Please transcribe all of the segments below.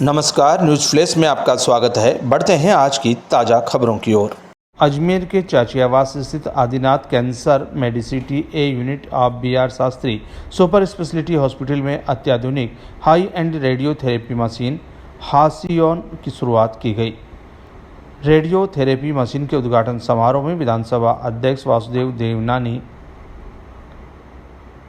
नमस्कार, news flash में आपका स्वागत है। बढ़ते हैं आज की ताज़ा खबरों की ओर। अजमेर के चाचियावास स्थित Adinath cancer medicity a unit of B R. Shastri super speciality hospital में अत्याधुनिक high end radiotherapy machine Halcyon की शुरुआत की गई। रेडियोथेरेपी मशीन के उद्घाटन समारोह में विधानसभा अध्यक्ष वासुदेव देवनानी,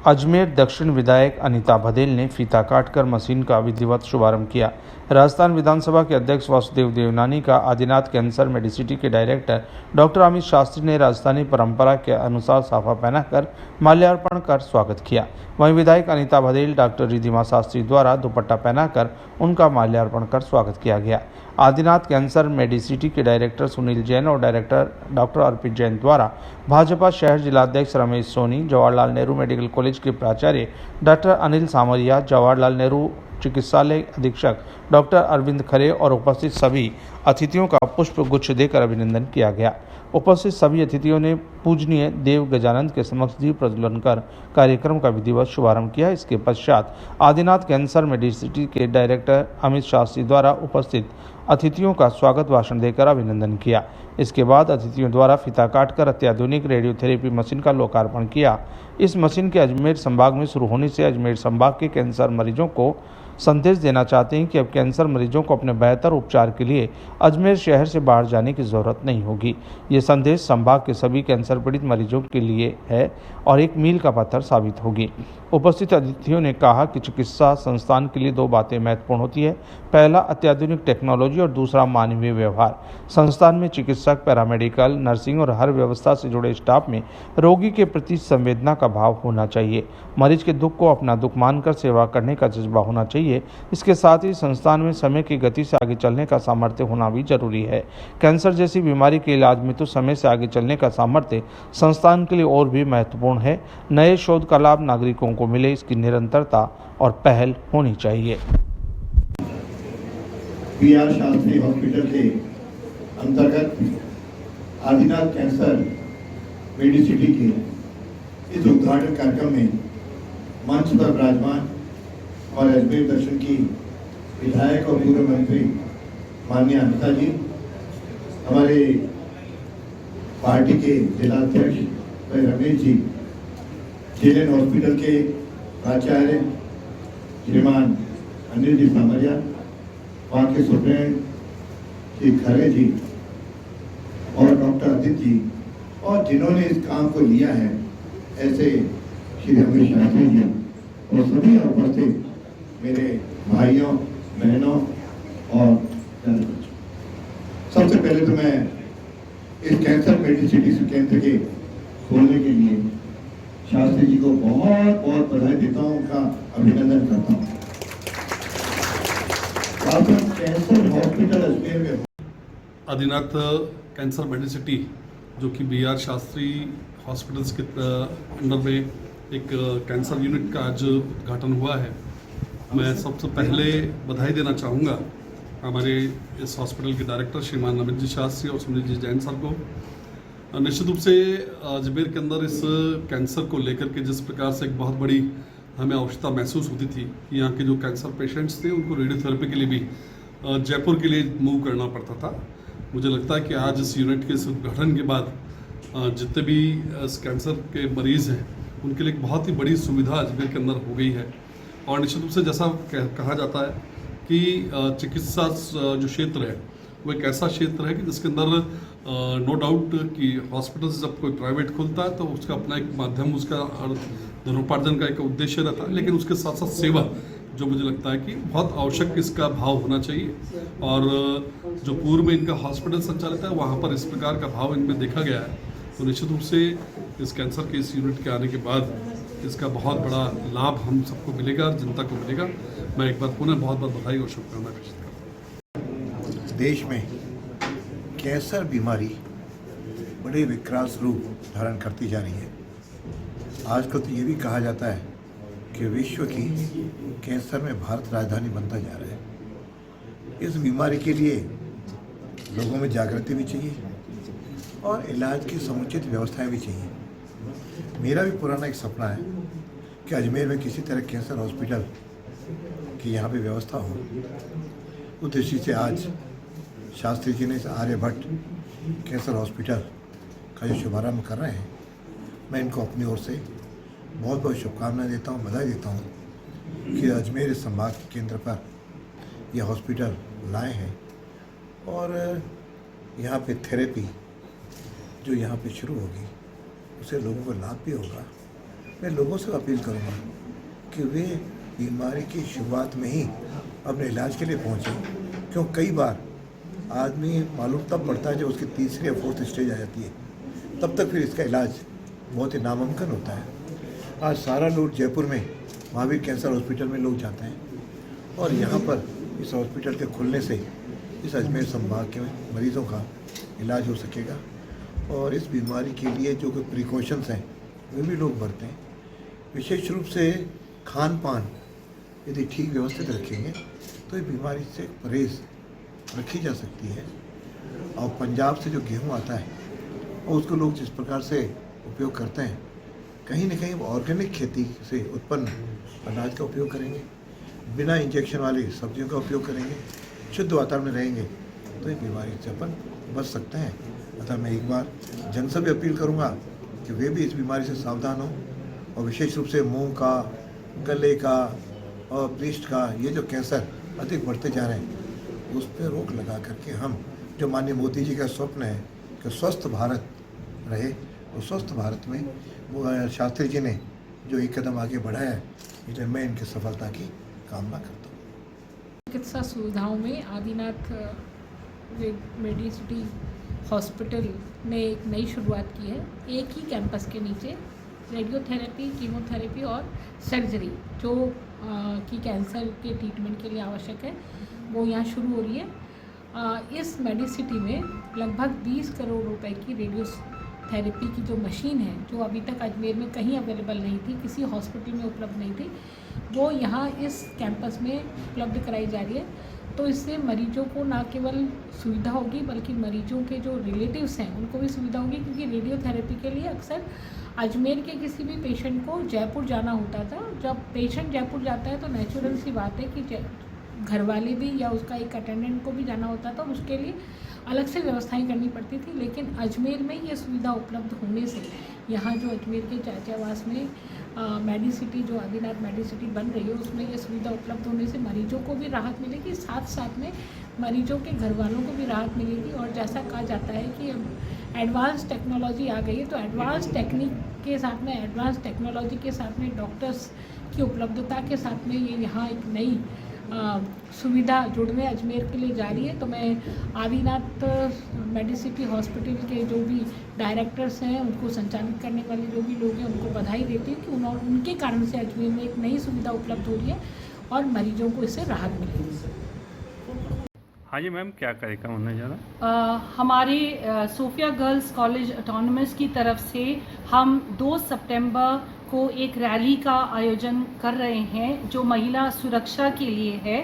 अजमेर दक्षिण विधायक अनीता बघेल ने फीता काटकर मशीन का विधिवत शुभारंभ किया। राजस्थान विधानसभा के अध्यक्ष वासुदेव देवनानी का आदिनाथ कैंसर मेडिसिटी के डायरेक्टर डॉक्टर अमित शास्त्री ने राजस्थानी परंपरा के अनुसार साफा पहनाकर माल्यार्पण कर स्वागत किया। वहीं विधायक अनीता बघेल डॉक्टर रिधिमा शास्त्री द्वारा दुपट्टा पहनाकर उनका माल्यार्पण कर स्वागत किया गया। आदिनाथ कैंसर मेडिसिटी के डायरेक्टर सुनील जैन और डायरेक्टर डॉक्टर अर्पित जैन द्वारा भाजपा शहर जिलाध्यक्ष रमेश सोनी, जवाहरलाल नेहरू मेडिकल कॉलेज के प्राचार्य डॉक्टर अनिल सामरिया, जवाहरलाल नेहरू चिकित्सालय अधीक्षक डॉक्टर अरविंद खरे और उपस्थित सभी अतिथियों का पुष्प गुच्छ देकर अभिनंदन किया गया। उपस्थित सभी अतिथियों ने पूजनीय देव गजानंद के समक्ष दीप प्रज्वलन कर कार्यक्रम का विधिवत शुभारंभ किया। इसके पश्चात आदिनाथ कैंसर मेडिसिटी के डायरेक्टर अमित शास्त्री द्वारा उपस्थित अतिथियों का स्वागत भाषण देकर अभिनंदन किया। इसके बाद अतिथियों द्वारा फीता काटकर अत्याधुनिक रेडियोथेरेपी मशीन का लोकार्पण किया। इस मशीन के अजमेर संभाग में शुरू होने से अजमेर संभाग के कैंसर मरीजों को संदेश देना चाहते हैं कि अब कैंसर मरीजों को अपने बेहतर उपचार के लिए अजमेर शहर से बाहर जाने की ज़रूरत नहीं होगी। ये संदेश संभाग के सभी कैंसर पीड़ित मरीजों के लिए है और एक मील का पत्थर साबित होगी। उपस्थित अतिथियों ने कहा कि चिकित्सा संस्थान के लिए दो बातें महत्वपूर्ण होती है। पहला, अत्याधुनिक टेक्नोलॉजी और दूसरा, मानवीय व्यवहार। संस्थान में चिकित्सक, पैरामेडिकल, नर्सिंग और हर व्यवस्था से जुड़े स्टाफ में रोगी के प्रति संवेदना का भाव होना चाहिए। मरीज के दुख को अपना दुख मानकर सेवा करने का जज्बा होना चाहिए। इसके साथ ही संस्थान में समय की गति से आगे चलने का सामर्थ्य होना भी जरूरी है। कैंसर जैसी बीमारी के इलाज में तो समय से आगे चलने का सामर्थ्य संस्थान के लिए और भी महत्वपूर्ण है। नए शोध का लाभ नागरिकों को मिले, इसकी निरंतरता और पहल होनी चाहिए। बी.आर. शास्त्री हॉस्पिटल के अंतर्गत आदिनाथ कैंसर मेडिसिटी के इस उद्घाटन कार्यक्रम में मंच पर विराजमान हमारे अजमेर दक्षिण की विधायक और पूर्व मंत्री माननीय अनीता जी, हमारे पार्टी के जिलाध्यक्ष रमेश जी, जेएन हॉस्पिटल के प्राचार्य श्रीमान अनिल जी सामरिया, वहाँ के सुप्रीटेंडेंट श्री खरे जी और डॉक्टर अदित जी, और जिन्होंने इस काम को लिया है ऐसे श्री अमित शास्त्री जी और सभी उपस्थित मेरे भाइयों बहनों और सबसे पहले तो मैं इस कैंसर मेडिसिटी केंद्र के खोलने के लिए शास्त्री जी को बहुत बहुत बधाई देता हूँ, उनका अभिनंदन करता हूँ। कैंसर हॉस्पिटल अजमेर में आदिनाथ कैंसर मेडिसिटी जो कि बी.आर. शास्त्री हॉस्पिटल्स के अंडर में एक कैंसर यूनिट का आज उद्घाटन हुआ है। मैं सबसे पहले बधाई देना चाहूँगा हमारे इस हॉस्पिटल के डायरेक्टर श्रीमान अमित जी शास्त्री और सुनील जी जैन सर को। निश्चित रूप से अजमेर के अंदर इस कैंसर को लेकर के जिस प्रकार से एक बहुत बड़ी हमें आवश्यकता महसूस होती थी कि यहाँ के जो कैंसर पेशेंट्स थे उनको रेडियोथेरेपी के लिए भी जयपुर के लिए मूव करना पड़ता था। मुझे लगता है कि आज इस यूनिट के इस उद्घाटन के बाद जितने भी इस कैंसर के मरीज़ हैं उनके लिए एक बहुत ही बड़ी सुविधा अजमेर के अंदर हो गई है। और निश्चित रूप से जैसा कहा जाता है कि चिकित्सा जो क्षेत्र है वो एक ऐसा क्षेत्र है कि जिसके अंदर नो डाउट कि हॉस्पिटल से जब कोई प्राइवेट खुलता है तो उसका अपना एक माध्यम, उसका धनोपार्जन का एक उद्देश्य रहता है, लेकिन उसके साथ साथ सेवा जो मुझे लगता है कि बहुत आवश्यक इसका भाव होना चाहिए। और जो पूर्व में इनका हॉस्पिटल संचालित है वहाँ पर इस प्रकार का भाव इनमें देखा गया है, तो निश्चित रूप से इस कैंसर के इस यूनिट के आने के बाद इसका बहुत बड़ा लाभ हम सबको मिलेगा, जनता को मिलेगा। मैं एक बार पुनः बहुत बहुत बधाई और शुभकामनाएं पेश करता हूँ। देश में कैंसर बीमारी बड़े विकराल रूप धारण करती जा रही है। आजकल तो ये भी कहा जाता है कि विश्व की कैंसर में भारत राजधानी बनता जा रहा है। इस बीमारी के लिए लोगों में जागृति भी चाहिए और इलाज की समुचित व्यवस्थाएं भी चाहिए। मेरा भी पुराना एक सपना है कि अजमेर में किसी तरह कैंसर हॉस्पिटल की यहाँ पे व्यवस्था हो। उस दृष्टि से आज शास्त्री जी ने इस आर्यभट्ट कैंसर हॉस्पिटल का जो शुभारम्भ कर रहे हैं, मैं इनको अपनी ओर से बहुत बहुत शुभकामनाएं देता हूँ, बधाई देता हूँ कि अजमेर संभाग के केंद्र पर यह हॉस्पिटल लाए हैं और यहाँ पे थेरेपी जो यहाँ पे शुरू होगी उससे लोगों को लाभ भी होगा। मैं लोगों से अपील करूँगा कि वे बीमारी की शुरुआत में ही अपने इलाज के लिए पहुँचें, क्यों कई बार आदमी मालूम तब पड़ता है जब उसकी तीसरी या फोर्थ स्टेज आ जाती है, तब तक फिर इसका इलाज बहुत ही नामुमकिन होता है। आज सारा लोग जयपुर में महावीर कैंसर हॉस्पिटल में लोग जाते हैं और यहाँ पर इस हॉस्पिटल के खुलने से इस अजमेर संभाग के मरीज़ों का इलाज हो सकेगा और इस बीमारी के लिए जो कोई प्रिकॉशंस हैं वे भी लोग बरतें। विशेष रूप से खान पान यदि ठीक व्यवस्थित रखेंगे तो इस बीमारी से परहेज रखी जा सकती है। और पंजाब से जो गेहूँ आता है और उसको लोग जिस प्रकार से उपयोग करते हैं, कहीं ना कहीं ऑर्गेनिक खेती से उत्पन्न अनाज का उपयोग करेंगे, बिना इंजेक्शन वाली सब्जियों का उपयोग करेंगे, शुद्ध वातावरण में रहेंगे तो इस बीमारी से अपन बच सकते हैं। अतः मैं एक बार जन से भी अपील करूँगा कि वे भी इस बीमारी से सावधान हों और विशेष रूप से मुंह का, गले का और पृष्ठ का ये जो कैंसर अधिक बढ़ते जा रहे हैं उस पर रोक लगा करके हम जो माननीय मोदी जी का स्वप्न है कि स्वस्थ भारत रहे, और स्वस्थ भारत में वो शास्त्री जी ने जो एक कदम आगे बढ़ाया है, इसलिए मैं इनकी सफलता की कामना करता हूँ। चिकित्सा सुविधाओं में आदिनाथ मेडिसिटी हॉस्पिटल ने एक नई शुरुआत की है। एक ही कैंपस के नीचे रेडियोथेरेपी, कीमोथेरेपी और सर्जरी जो कि कैंसर के ट्रीटमेंट के लिए आवश्यक है वो यहाँ शुरू हो रही है। इस मेडिसिटी में लगभग 20 करोड़ रुपए की रेडियोथेरेपी की जो मशीन है, जो अभी तक अजमेर में कहीं अवेलेबल नहीं थी, किसी हॉस्पिटल में उपलब्ध नहीं थी, वो यहाँ इस कैंपस में उपलब्ध कराई जा रही है। तो इससे मरीजों को ना केवल सुविधा होगी बल्कि मरीजों के जो रिलेटिव्स हैं उनको भी सुविधा होगी, क्योंकि रेडियोथेरेपी के लिए अक्सर अजमेर के किसी भी पेशेंट को जयपुर जाना होता था। जब पेशेंट जयपुर जाता है तो नेचुरल सी बात है कि घर वाले भी या उसका एक अटेंडेंट को भी जाना होता था, उसके लिए अलग से व्यवस्थाएं करनी पड़ती थी। लेकिन अजमेर में ये सुविधा उपलब्ध होने से यहाँ जो अजमेर के चाचावास में मेडिसिटी जो आदिनाथ मेडिसिटी बन रही है उसमें ये सुविधा उपलब्ध होने से मरीजों को भी राहत मिलेगी, साथ साथ में मरीजों के घर वालों को भी राहत मिलेगी। और जैसा कहा जाता है कि अब एडवांस टेक्नोलॉजी आ गई है, तो एडवांस टेक्निक के साथ में, एडवांस टेक्नोलॉजी के साथ में, डॉक्टर्स की उपलब्धता के साथ में ये यहाँ एक नई सुविधा जुड़ने अजमेर के लिए जा रही है। तो मैं आदिनाथ मेडिसिटी हॉस्पिटल के जो भी डायरेक्टर्स हैं, उनको संचालित करने वाले जो भी लोग हैं, उनको बधाई देती हूँ कि उनके कारण से अजमेर में एक नई सुविधा उपलब्ध हो रही है और मरीजों को इससे राहत मिलेगी। हाँ जी मैम, क्या कार्यक्रम होने जा रहा है? हमारे सोफिया गर्ल्स कॉलेज ऑटोनमस की तरफ से हम 2 सितंबर को एक रैली का आयोजन कर रहे हैं जो महिला सुरक्षा के लिए है।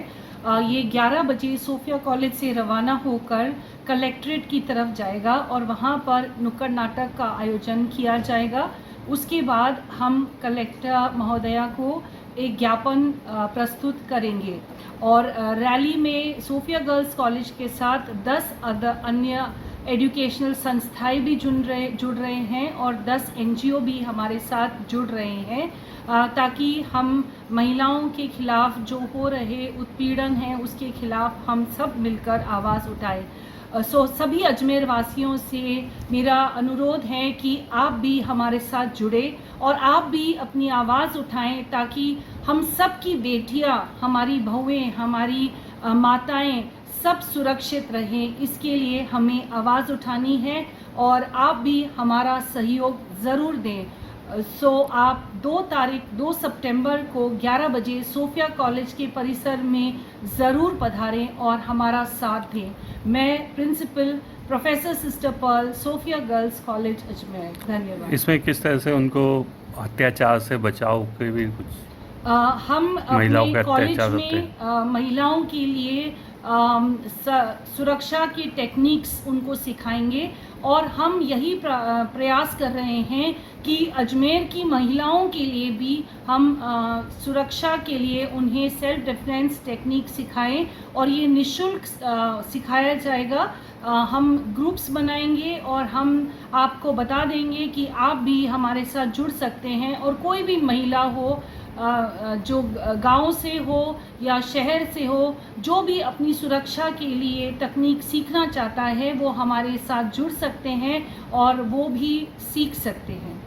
ये 11 बजे सोफिया कॉलेज से रवाना होकर कलेक्ट्रेट की तरफ जाएगा और वहाँ पर नुक्कड़ नाटक का आयोजन किया जाएगा। उसके बाद हम कलेक्टर महोदया को एक ज्ञापन प्रस्तुत करेंगे और रैली में सोफिया गर्ल्स कॉलेज के साथ 10 अन्य एजुकेशनल संस्थाएं भी जुड़ रहे हैं और 10 NGO भी हमारे साथ जुड़ रहे हैं ताकि हम महिलाओं के खिलाफ जो हो रहे उत्पीड़न है उसके खिलाफ हम सब मिलकर आवाज़ उठाएं। सभी अजमेर वासियों से मेरा अनुरोध है कि आप भी हमारे साथ जुड़े और आप भी अपनी आवाज़ उठाएं ताकि हम सब की बेटियां, हमारी बहुएं, हमारी माताएं सब सुरक्षित रहें। इसके लिए हमें आवाज़ उठानी है और आप भी हमारा सहयोग ज़रूर दें। आप 2 सितंबर को 11 बजे सोफिया कॉलेज के परिसर में ज़रूर पधारें और हमारा साथ दें। मैं principal professor sister Pearl, Sophia girls college Ajmer. धन्यवाद। इसमें किस तरह से उनको अत्याचार से बचाव के भी कुछ हम अपने कॉलेज में महिलाओं के लिए सुरक्षा की टेक्निक्स उनको सिखाएंगे और हम यही प्रयास कर रहे हैं कि अजमेर की महिलाओं के लिए भी हम सुरक्षा के लिए उन्हें सेल्फ डिफेंस टेक्निक सिखाएं और ये निःशुल्क सिखाया जाएगा। हम ग्रुप्स बनाएंगे और हम आपको बता देंगे कि आप भी हमारे साथ जुड़ सकते हैं और कोई भी महिला हो जो गांव से हो या शहर से हो, जो भी अपनी सुरक्षा के लिए तकनीक सीखना चाहता है वो हमारे साथ जुड़ सकते हैं और वो भी सीख सकते हैं।